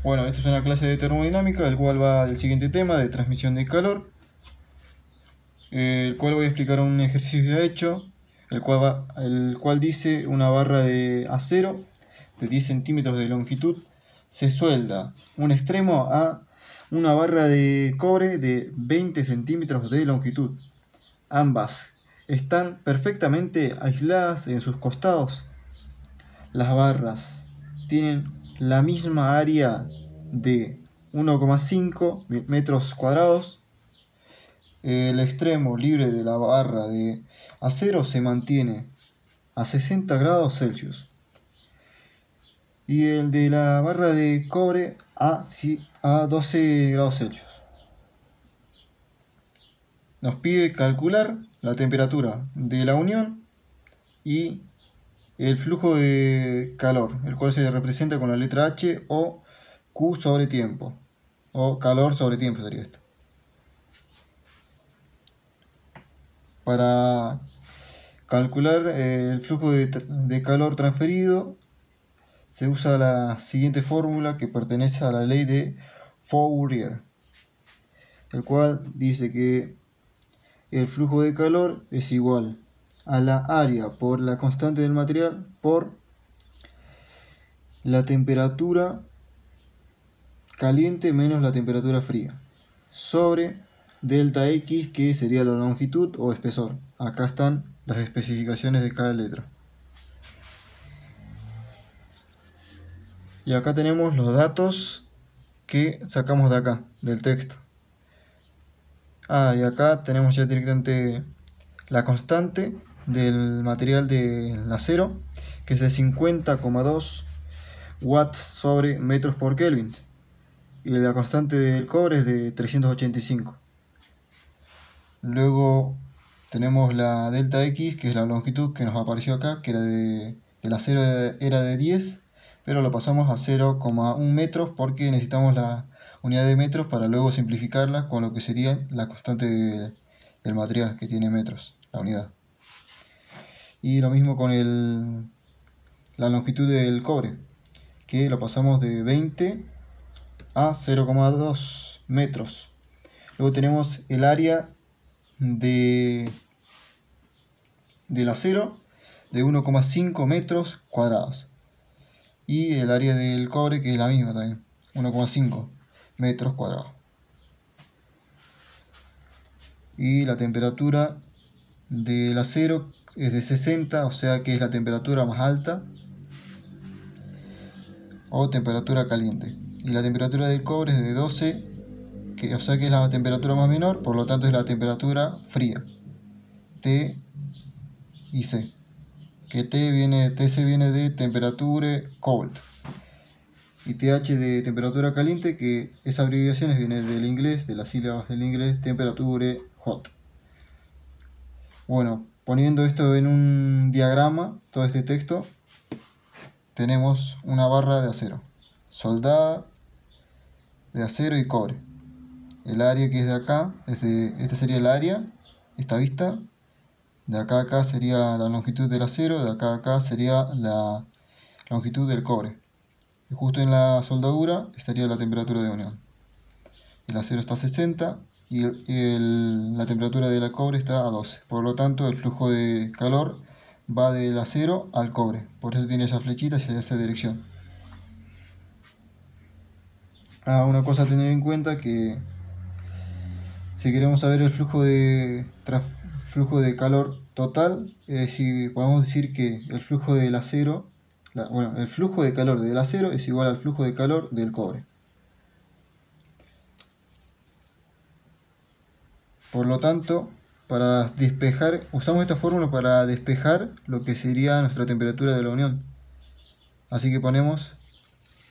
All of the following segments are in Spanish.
Bueno, esta es una clase de termodinámica, el cual va del siguiente tema, de transmisión de calor, el cual voy a explicar un ejercicio ya hecho, el cual dice una barra de acero de 10 centímetros de longitud se suelda un extremo a una barra de cobre de 20 centímetros de longitud. Ambas están perfectamente aisladas en sus costados. Las barras tienen la misma área de 1,5 metros cuadrados. El extremo libre de la barra de acero se mantiene a 60 grados Celsius y el de la barra de cobre a 12 grados Celsius. Nos pide calcular la temperatura de la unión y el flujo de calor, el cual se representa con la letra H o Q sobre tiempo, o calor sobre tiempo sería esto. Para calcular el flujo de calor transferido se usa la siguiente fórmula que pertenece a la ley de Fourier, el cual dice que el flujo de calor es igual a la área por la constante del material por la temperatura caliente menos la temperatura fría sobre delta X, que sería la longitud o espesor. Acá están las especificaciones de cada letra. Y acá tenemos los datos que sacamos de acá, del texto. Y acá tenemos ya directamente la constante del material del acero, que es de 50,2 watts sobre metros por Kelvin. Y la constante del cobre es de 385. Luego tenemos la delta X, que es la longitud que nos apareció acá, que era del acero era de 10, pero lo pasamos a 0,1 metros porque necesitamos la unidad de metros para luego simplificarla con lo que sería la constante del material, que tiene metros, la unidad. Y lo mismo con la longitud del cobre, que lo pasamos de 20 a 0,2 metros. Luego tenemos el área del acero de 1,5 metros cuadrados. Y el área del cobre, que es la misma también, 1,5 metros cuadrados. Y la temperatura del acero es de 60, o sea que es la temperatura más alta o temperatura caliente. Y la temperatura del cobre es de 12, o sea que es la temperatura más menor, por lo tanto es la temperatura fría, T y C, que TC viene de temperature cold y TH de temperatura caliente, que esas abreviaciones vienen del inglés, de las sílabas del inglés, temperature hot. Bueno, poniendo esto en un diagrama, todo este texto, tenemos una barra de acero soldada de acero y cobre. El área que es de acá, este sería el área, esta vista. De acá a acá sería la longitud del acero, de acá a acá sería la longitud del cobre. Y justo en la soldadura estaría la temperatura de unión. El acero está a 60 y la temperatura del cobre está a 12. Por lo tanto, el flujo de calor va del acero al cobre. Por eso tiene esas flechitas y esa dirección. Una cosa a tener en cuenta, que si queremos saber el flujo de calor total, si podemos decir que el flujo del acero, el flujo de calor del acero es igual al flujo de calor del cobre. Por lo tanto, para despejar, usamos esta fórmula para despejar lo que sería nuestra temperatura de la unión. Así que ponemos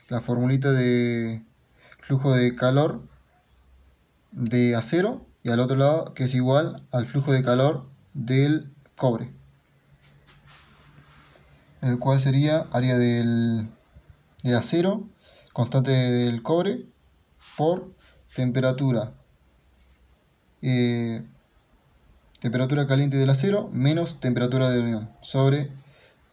la formulita de flujo de calor de acero y al otro lado, que es igual al flujo de calor del cobre, el cual sería área del acero, constante del cobre, por temperatura temperatura caliente del acero menos temperatura de unión sobre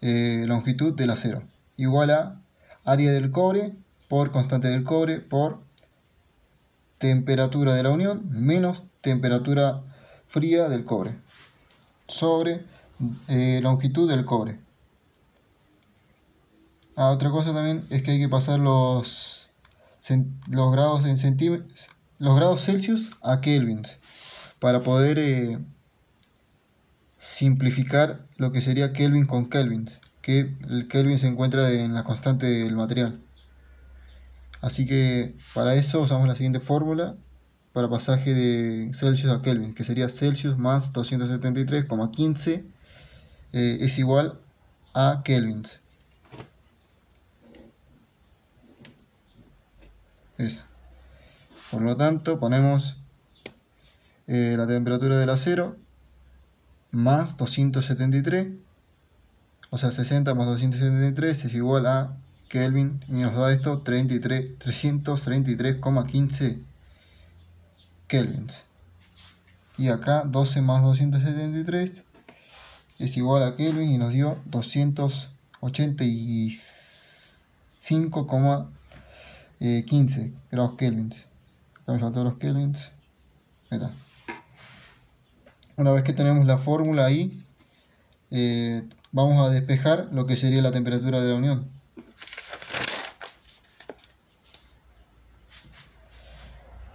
longitud del acero, igual a área del cobre por constante del cobre por temperatura de la unión menos temperatura fría del cobre sobre longitud del cobre. Otra cosa también es que hay que pasar los grados en centímetros, los grados Celsius a kelvins para poder simplificar lo que sería Kelvin con kelvins, que el Kelvin se encuentra en la constante del material. Así que para eso usamos la siguiente fórmula para pasaje de Celsius a Kelvin, que sería Celsius más 273,15 es igual a kelvins. Por lo tanto, ponemos la temperatura del acero más 273, o sea 60 más 273 es igual a Kelvin, y nos da esto 333,15 kelvins. Y acá 12 más 273 es igual a Kelvin y nos dio 285,15 grados kelvins. Acá me faltan los kelvins. Ahí está. Una vez que tenemos la fórmula ahí, vamos a despejar lo que sería la temperatura de la unión.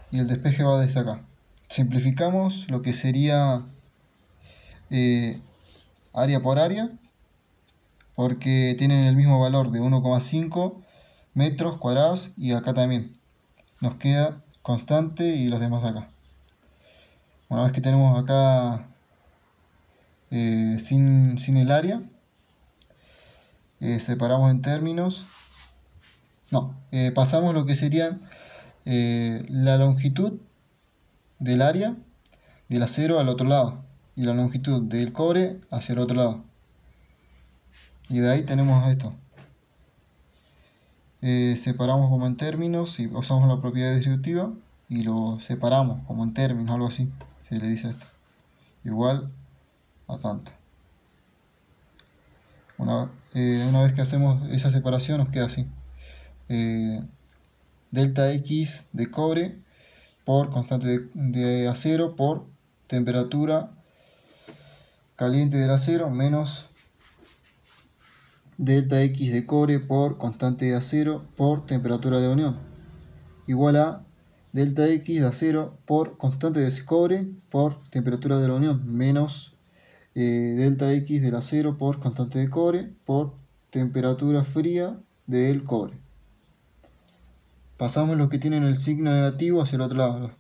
Y el despeje va desde acá. Simplificamos lo que sería área por área, porque tienen el mismo valor de 1,5 metros cuadrados, y acá también nos queda constante y los demás acá. Una vez que tenemos acá sin el área, separamos en términos, pasamos lo que sería la longitud del área del acero al otro lado y la longitud del cobre hacia el otro lado, y de ahí tenemos esto. Separamos como en términos y usamos la propiedad distributiva y lo separamos como en términos, algo así se le dice esto, igual a tanto. Una vez que hacemos esa separación nos queda así: delta X de cobre por constante de acero por temperatura caliente del acero menos delta X de cobre por constante de acero por temperatura de unión, igual a delta X de acero por constante de cobre por temperatura de la unión menos delta X del acero por constante de cobre por temperatura fría del cobre. Pasamos los que tienen el signo negativo hacia el otro lado,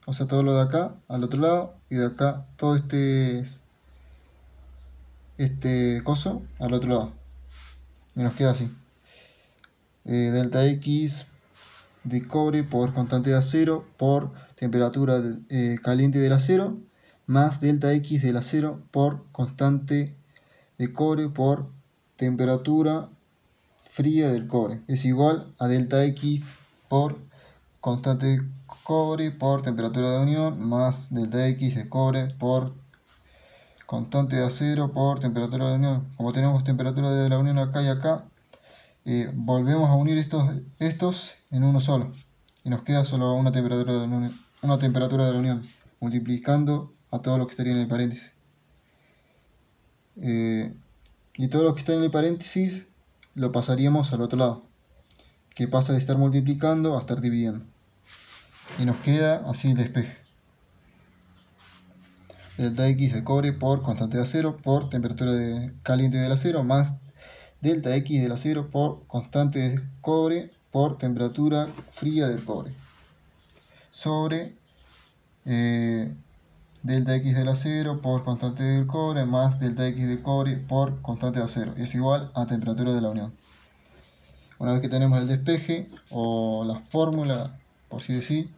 o sea, todo lo de acá al otro lado, y de acá todo este coso al otro lado, y nos queda así: delta X de cobre por constante de acero por temperatura caliente del acero más delta X del acero por constante de cobre por temperatura fría del cobre es igual a delta X por constante de cobre por temperatura de unión más delta X de cobre por constante de acero por temperatura de unión. Como tenemos temperatura de la unión acá y acá, volvemos a unir estos en uno solo y nos queda solo una temperatura de la unión, multiplicando a todo lo que estaría en el paréntesis. Y todo lo que está en el paréntesis lo pasaríamos al otro lado, que pasa de estar multiplicando a estar dividiendo, y nos queda así el despeje: delta X de cobre por constante de acero por temperatura caliente del acero más delta X del acero por constante de cobre por temperatura fría del cobre sobre delta X del acero por constante del cobre más delta X del cobre por constante de acero, y es igual a temperatura de la unión. Una vez que tenemos el despeje o la fórmula, por así decir,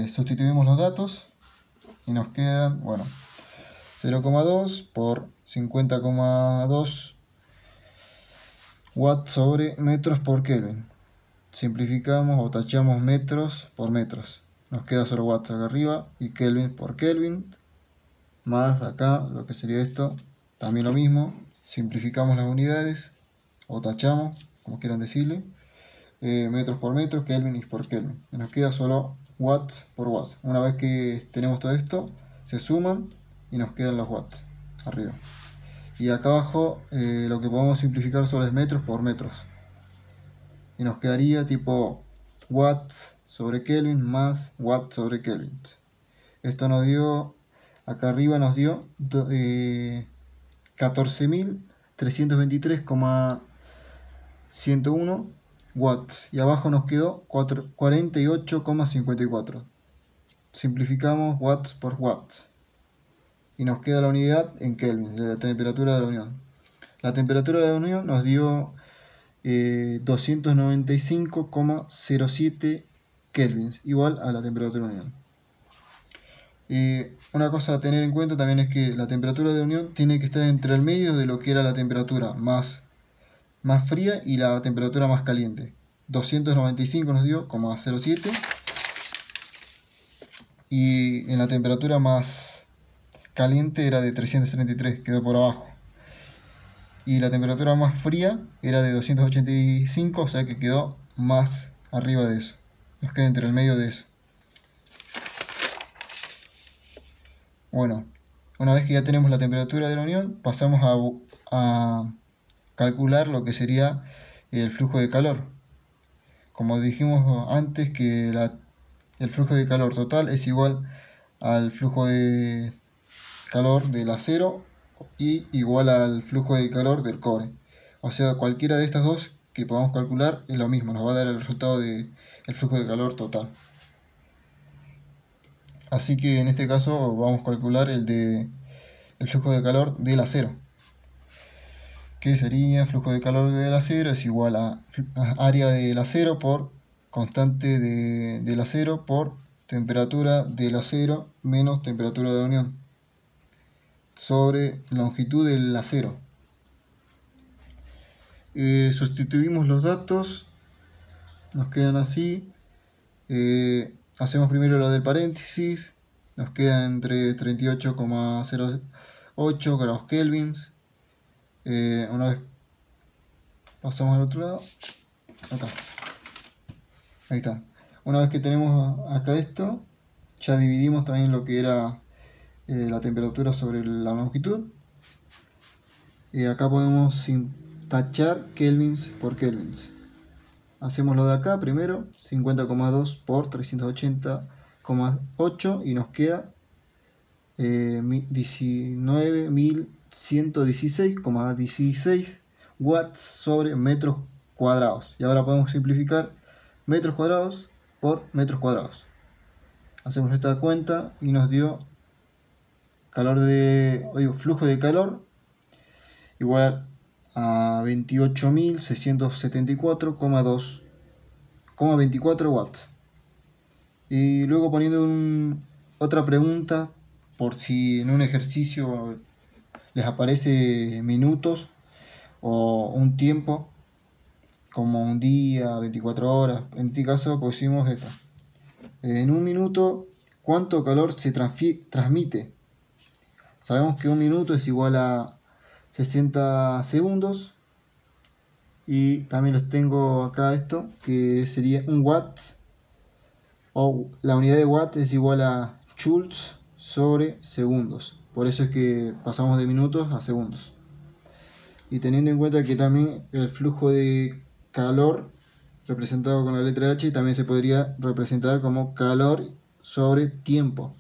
sustituimos los datos y nos quedan, bueno, 0,2 por 50,2 watts sobre metros por Kelvin. Simplificamos o tachamos metros por metros, nos queda solo watts acá arriba y Kelvin por Kelvin, más acá lo que sería esto, también lo mismo. Simplificamos las unidades o tachamos, como quieran decirle, metros por metros, Kelvin por Kelvin. Y nos queda solo watts por watts. Una vez que tenemos todo esto, se suman y nos quedan los watts arriba. Y acá abajo lo que podemos simplificar solo es metros por metros. Y nos quedaría tipo watts sobre Kelvin más watts sobre Kelvin. Esto nos dio, acá arriba nos dio 14.323,101 watts. Y abajo nos quedó 48,54. Simplificamos watts por watts. Y nos queda la unidad en Kelvin, de la temperatura de la unión. La temperatura de la unión nos dio 295,07 kelvins, igual a la temperatura de unión. Una cosa a tener en cuenta también es que la temperatura de unión tiene que estar entre el medio de lo que era la temperatura más fría y la temperatura más caliente. 295 nos dio 0,07 y en la temperatura más caliente era de 333, quedó por abajo. Y la temperatura más fría era de 285, o sea que quedó más arriba de eso. Nos queda entre el medio de eso. Bueno, una vez que ya tenemos la temperatura de la unión, pasamos a calcular lo que sería el flujo de calor. Como dijimos antes, que el flujo de calor total es igual al flujo de calor del acero y igual al flujo de calor del cobre. O sea, cualquiera de estas dos que podamos calcular es lo mismo, nos va a dar el resultado del flujo de calor total. Así que en este caso vamos a calcular el flujo de calor del acero, que sería flujo de calor del acero es igual a área del acero por constante del acero por temperatura del acero menos temperatura de unión sobre longitud del acero. Sustituimos los datos, nos quedan así. Hacemos primero lo del paréntesis, nos queda entre 38,08 grados kelvins. Una vez pasamos al otro lado, acá, ahí está. Una vez que tenemos acá esto, ya dividimos también lo que era la temperatura sobre la longitud. Y acá podemos tachar kelvins por kelvins. Hacemos lo de acá primero, 50,2 por 380,8 y nos queda 19.116,16 watts sobre metros cuadrados. Y ahora podemos simplificar metros cuadrados por metros cuadrados. Hacemos esta cuenta y nos dio flujo de calor igual a 28.674,24 watts. Y luego poniendo otra pregunta, por si en un ejercicio les aparece minutos o un tiempo, como un día, 24 horas. En este caso pusimos esta. En un minuto, ¿cuánto calor se transmite? Sabemos que un minuto es igual a 60 segundos. Y también los tengo acá esto, que sería un watt, o la unidad de watt es igual a joules sobre segundos. Por eso es que pasamos de minutos a segundos. Y teniendo en cuenta que también el flujo de calor representado con la letra H también se podría representar como calor sobre tiempo.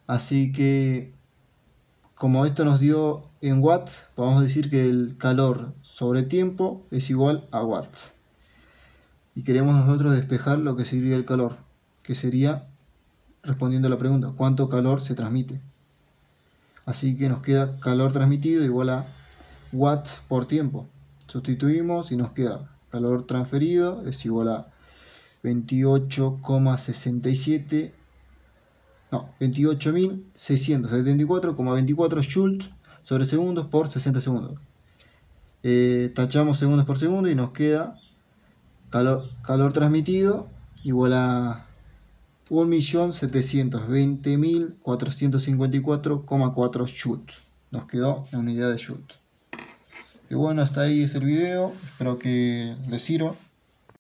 Así que, como esto nos dio en watts, podemos decir que el calor sobre tiempo es igual a watts. Y queremos nosotros despejar lo que sería el calor, que sería, respondiendo a la pregunta, ¿cuánto calor se transmite? Así que nos queda calor transmitido igual a watts por tiempo. Sustituimos y nos queda calor transferido es igual a 28.674,24 joules sobre segundos por 60 segundos. Tachamos segundos por segundo y nos queda calor transmitido igual a 1.720.454,4 joules. Nos quedó en unidad de joules. Y bueno, hasta ahí es el video, espero que les sirva.